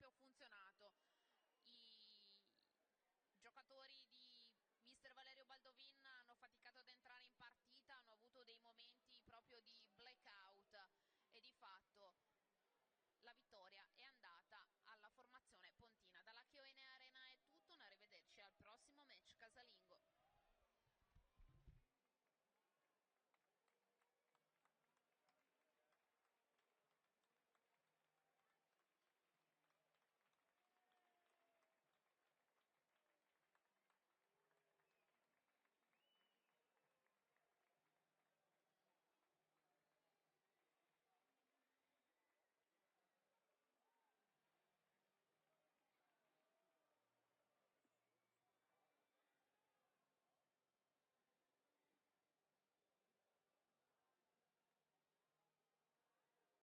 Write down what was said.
proprio funzionato. I giocatori di mister Valerio Baldovin hanno faticato ad entrare in partita, hanno avuto dei momenti proprio di blackout e di fatto la vittoria è andata